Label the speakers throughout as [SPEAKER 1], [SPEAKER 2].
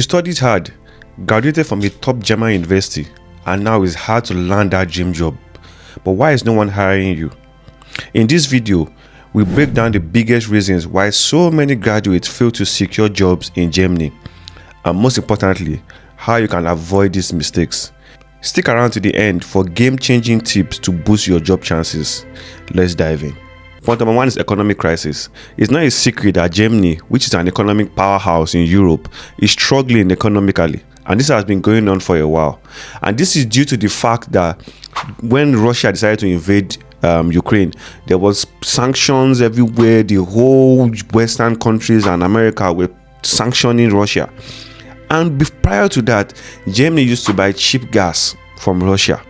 [SPEAKER 1] You studied hard, graduated from a top German university, and now it's hard to land that dream job. But why is no one hiring you? In this video, we break down the biggest reasons why so many graduates fail to secure jobs in Germany, and most importantly, how you can avoid these mistakes. Stick around to the end for game-changing tips to boost your job chances. Let's dive in. Point number one is economic crisis. It's not a secret that Germany, which is an economic powerhouse in Europe, is struggling economically. And this has been going on for a while. And this is due to the fact that when Russia decided to invade Ukraine, there was sanctions everywhere. The whole Western countries and America were sanctioning Russia. And prior to that, Germany used to buy cheap gas from Russia.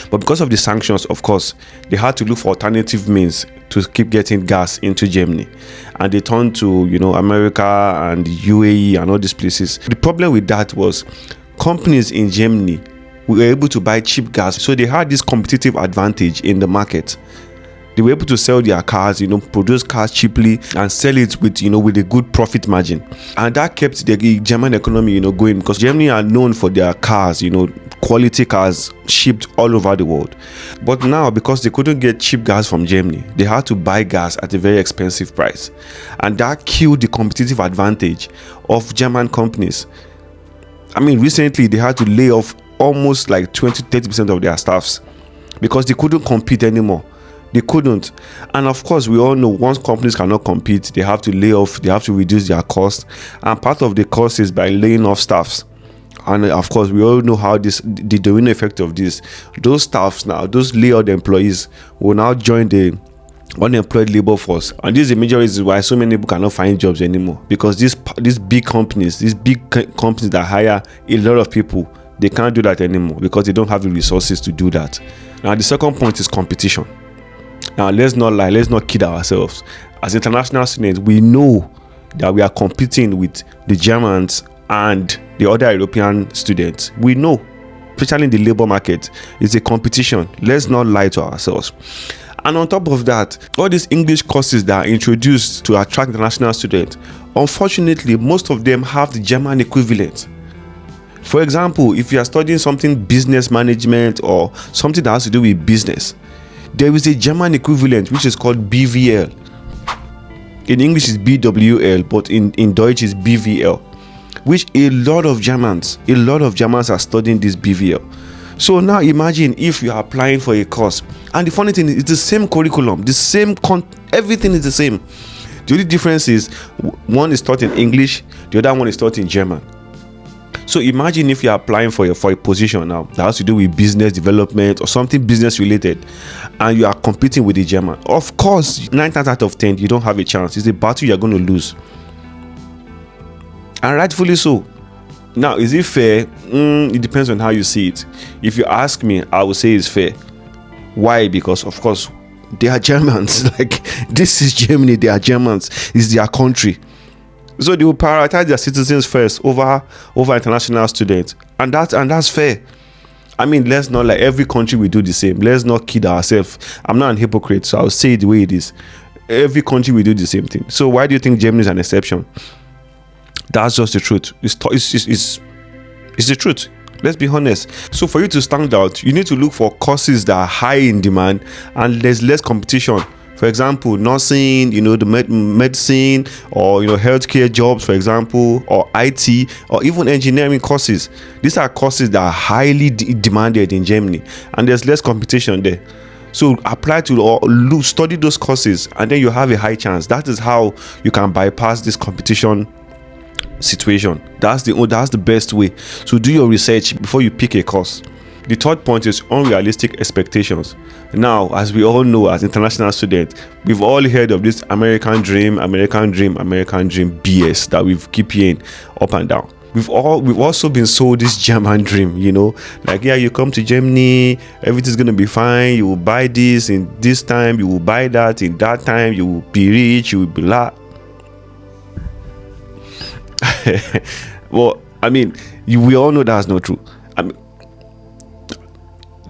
[SPEAKER 1] But because of the sanctions, of course, they had to look for alternative means to keep getting gas into Germany. And they turned to, America and the UAE and all these places. The problem with that was companies in Germany were able to buy cheap gas. So they had this competitive advantage in the market. They were able to sell their cars, produce cars cheaply and sell it with a good profit margin. And that kept the German economy, going, because Germany are known for their cars, quality cars shipped all over the world. But now, because they couldn't get cheap gas from Germany, they had to buy gas at a very expensive price. And that killed the competitive advantage of German companies. Recently, they had to lay off almost like 20-30% of their staffs because they couldn't compete anymore. They couldn't. And of course, we all know once companies cannot compete, they have to lay off, they have to reduce their cost. And part of the cost is by laying off staffs. And of course, we all know how the domino effect of this. Those staffs now, those layout employees will now join the unemployed labor force. And this is the major reason why so many people cannot find jobs anymore. Because these big companies that hire a lot of people, they can't do that anymore because they don't have the resources to do that. Now, the second point is competition. Now, let's not lie, let's not kid ourselves. As international students, we know that we are competing with the Germans and the other European students. We know, especially in the labor market, it's a competition. Let's not lie to ourselves. And on top of that, all these English courses that are introduced to attract international students, unfortunately, most of them have the German equivalent. For example, if you are studying something business management or something that has to do with business, there is a German equivalent which is called BVL. In English is BWL, but in Deutsch is BVL, which a lot of Germans are studying this BVL. So now imagine if you are applying for a course, and the funny thing is it's the same curriculum, everything is the same. The only difference is one is taught in English, the other one is taught in German. So imagine if you're applying for a position now that has to do with business development or something business related, and you are competing with the German. Of course, 9 times out of 10, you don't have a chance. It's a battle you're going to lose. And rightfully so. Now, is it fair? It depends on how you see it. If you ask me, I would say it's fair. Why? Because, of course, they are Germans. This is Germany. They are Germans. It's their country. So they will prioritize their citizens first over international students, and that's fair. Let's not every country will do the same. Let's not kid ourselves. I'm not an hypocrite, so I'll say it the way it is. Every country will do the same thing. So why do you think Germany is an exception? That's just the truth. It's the truth. Let's be honest. So for you to stand out, you need to look for courses that are high in demand and there's less competition. For example, nursing, the medicine, or healthcare jobs, for example, or IT, or even engineering courses. These are courses that are highly demanded in Germany, and there's less competition there. So apply to or study those courses, and then you have a high chance. That is how you can bypass this competition situation. That's the best way. So do your research before you pick a course. The third point is unrealistic expectations. Now, as we all know, as international students, we've all heard of this American dream BS that we've keep hearing up and down. We've also been sold this German dream, you come to Germany, everything's gonna be fine. You will buy this in this time, you will buy that in that time, you will be rich, you will be well, we all know that's not true.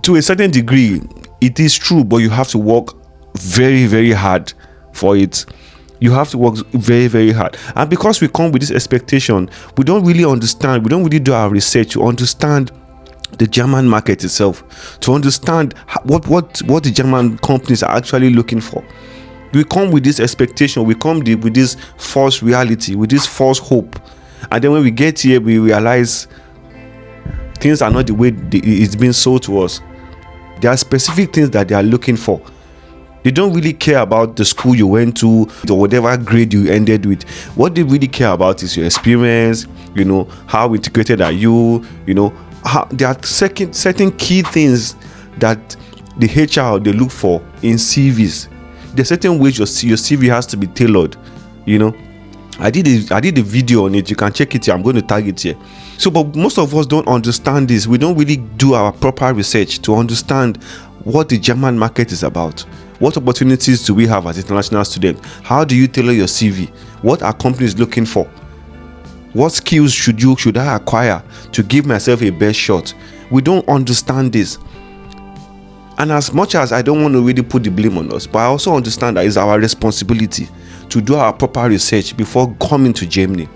[SPEAKER 1] To a certain degree, it is true, but you have to work very, very hard for it. You have to work very, very hard. And because we come with this expectation, we don't really understand, we don't really do our research to understand the German market itself, to understand what the German companies are actually looking for. We come with this expectation, we come with this false reality, with this false hope. And then when we get here, we realize things are not the way it's been sold to us. There are specific things that they are looking for. They don't really care about the school you went to or whatever grade you ended with. What they really care about is your experience, how integrated are you, there are certain key things that the HR, they look for in CVs. There are certain ways your CV has to be tailored. I did a video on it. You can check it here. I'm going to tag it here. So, but most of us don't understand this. We don't really do our proper research to understand what the German market is about. What opportunities do we have as international students? How do you tailor your CV? What are companies looking for? What skills should I acquire to give myself a best shot? We don't understand this. And as much as I don't want to really put the blame on us, but I also understand that it's our responsibility to do our proper research before coming to Germany.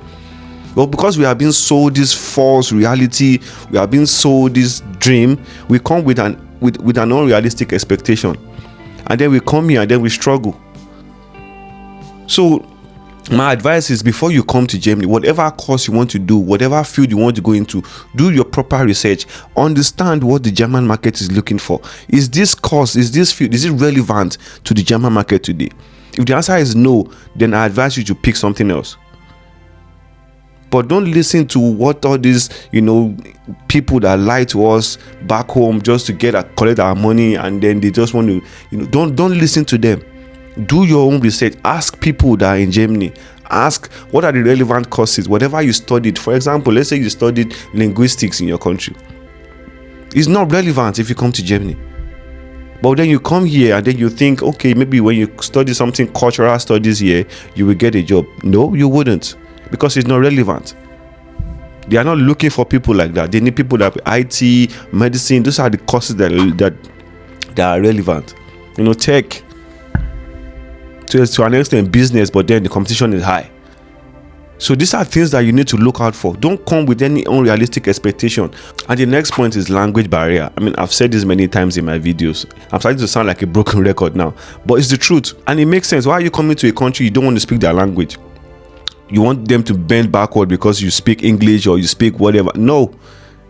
[SPEAKER 1] Well, because we have been sold this false reality, we have been sold this dream, we come with an unrealistic expectation. And then we come here and then we struggle. So my advice is, before you come to Germany, whatever course you want to do, whatever field you want to go into, do your proper research. Understand what the German market is looking for. Is this course, is this field, is it relevant to the German market today? If the answer is no, then I advise you to pick something else. But don't listen to what all these, people that lie to us back home just to collect our money, and then they just want to, don't listen to them. Do your own research. Ask people that are in Germany. Ask what are the relevant courses, whatever you studied. For example, let's say you studied linguistics in your country. It's not relevant if you come to Germany. But then you come here and then you think, okay, maybe when you study something, cultural studies here, you will get a job. No, you wouldn't, because it's not relevant. They are not looking for people like that. They need people that IT, medicine. Those are the courses that are relevant. Tech, to an extent, business, but then the competition is high. So these are things that you need to look out for. Don't come with any unrealistic expectation. And the next point is language barrier. I mean, I've said this many times in my videos. I'm starting to sound like a broken record now, but it's the truth. And it makes sense. Why are you coming to a country you don't want to speak their language? You want them to bend backward because you speak English or you speak whatever. No,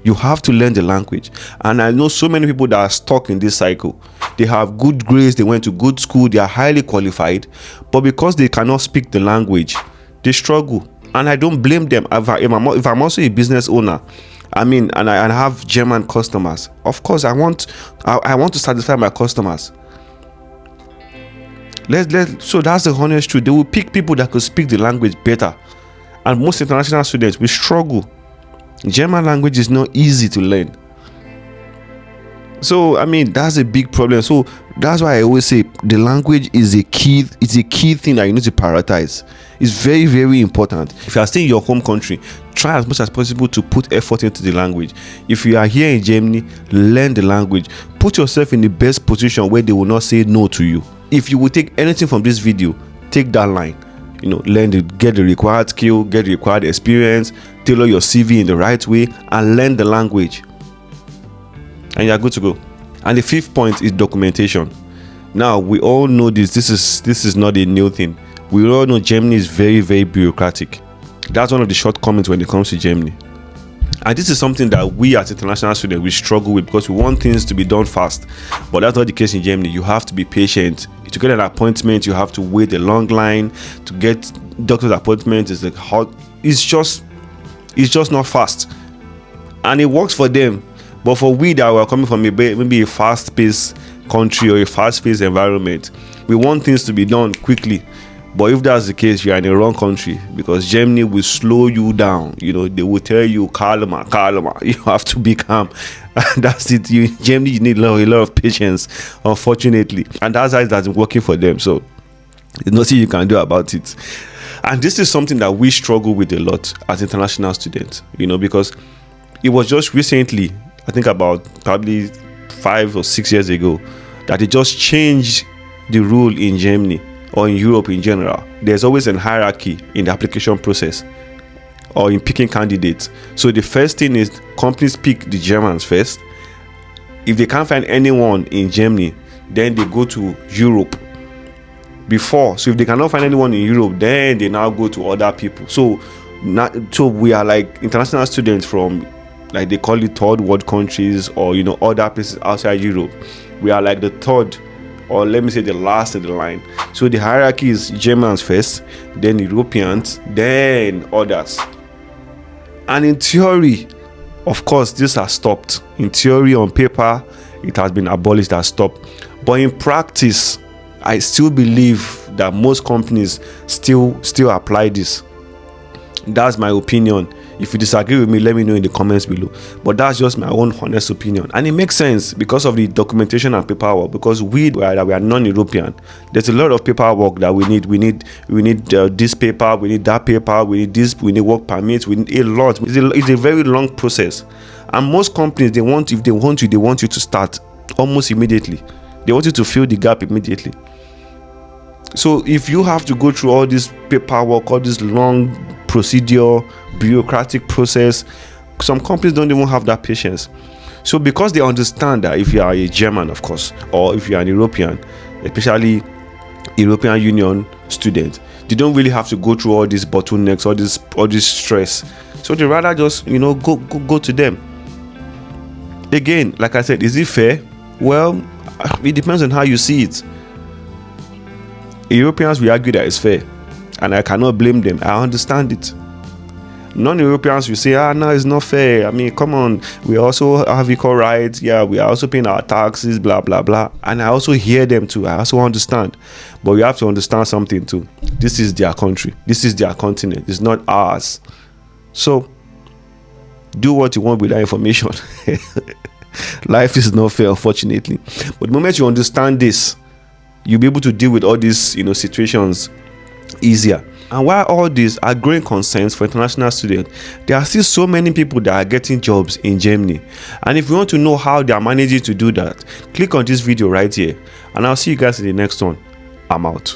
[SPEAKER 1] you have to learn the language. And I know so many people that are stuck in this cycle. They have good grades, they went to good school, they are highly qualified, but because they cannot speak the language, they struggle. And I don't blame them. If I'm also a business owner, and I have German customers, of course I want to satisfy my customers. So that's the honest truth. They will pick people that could speak the language better. And most international students, we struggle. German language is not easy to learn. So that's a big problem. So that's why I always say the language is a key thing that you need to prioritize. It's very, very important. If you are staying in your home country, try as much as possible to put effort into the language. If you are here in Germany, learn the language. Put yourself in the best position where they will not say no to you. If you will take anything from this video, take that line. Get the required skill, get the required experience, tailor your CV in the right way, and learn the language. And you are good to go. And the fifth point is documentation. Now, we all know this. This is not a new thing. We all know Germany is very, very bureaucratic. That's one of the shortcomings when it comes to Germany. And this is something that we as international students, we struggle with because we want things to be done fast. But that's not the case in Germany. You have to be patient. To get an appointment, you have to wait a long line. To get doctor's appointment is it's just not fast. And it works for them. But for we that were coming from maybe a fast-paced country or a fast-paced environment, we want things to be done quickly. But if that's the case, you are in the wrong country, because Germany will slow you down. They will tell you, calma. You have to be calm. That's it. Germany, you need a lot of patience, unfortunately. And that's how it has been working for them. So there's nothing you can do about it. And this is something that we struggle with a lot as international students, because it was just recently, I think about probably 5 or 6 years ago, that they just changed the rule in Germany. or in Europe in general, there's always a hierarchy in the application process or in picking candidates. So the first thing is companies pick the Germans first. If they can't find anyone in Germany, then they go to Europe so if they cannot find anyone in Europe, then they now go to other people. So we are like international students from, like they call it, third world countries, or other places outside Europe. We are like the third, or let me say the last in the line. So the hierarchy is Germans first, then Europeans, then others. And in theory, of course, this has stopped. In theory, on paper, it has been abolished, has stopped. But in practice, I still believe that most companies still apply this. That's my opinion. If you disagree with me, let me know in the comments below. But that's just my own honest opinion, and it makes sense because of the documentation and paperwork. Because we are non-European, there's a lot of paperwork that we need. We need this paper, we need that paper, we need this, we need work permits, we need a lot. It's a very long process, and most companies, if they want you to start almost immediately. They want you to fill the gap immediately. So if you have to go through all this paperwork, all this long procedure, bureaucratic process, some companies don't even have that patience. So because they understand that if you are a German, of course, or if you are an European, especially European Union student, they don't really have to go through all these bottlenecks, all this stress. So they rather just go to them. Again, like I said, is it fair? Well, it depends on how you see it. Europeans will argue that it's fair, and I cannot blame them. I understand it. Non-Europeans will say, no, it's not fair. I mean, come on, we also have equal rights. Yeah, we are also paying our taxes, blah, blah, blah. And I also hear them too. I also understand. But you have to understand something too. This is their country. This is their continent. It's not ours. So, do what you want with that information. Life is not fair, unfortunately. But the moment you understand this, you'll be able to deal with all these situations easier. And while all these are growing concerns for international students, there are still so many people that are getting jobs in Germany. And if you want to know how they are managing to do that, click on this video right here, and I'll see you guys in the next one. I'm out.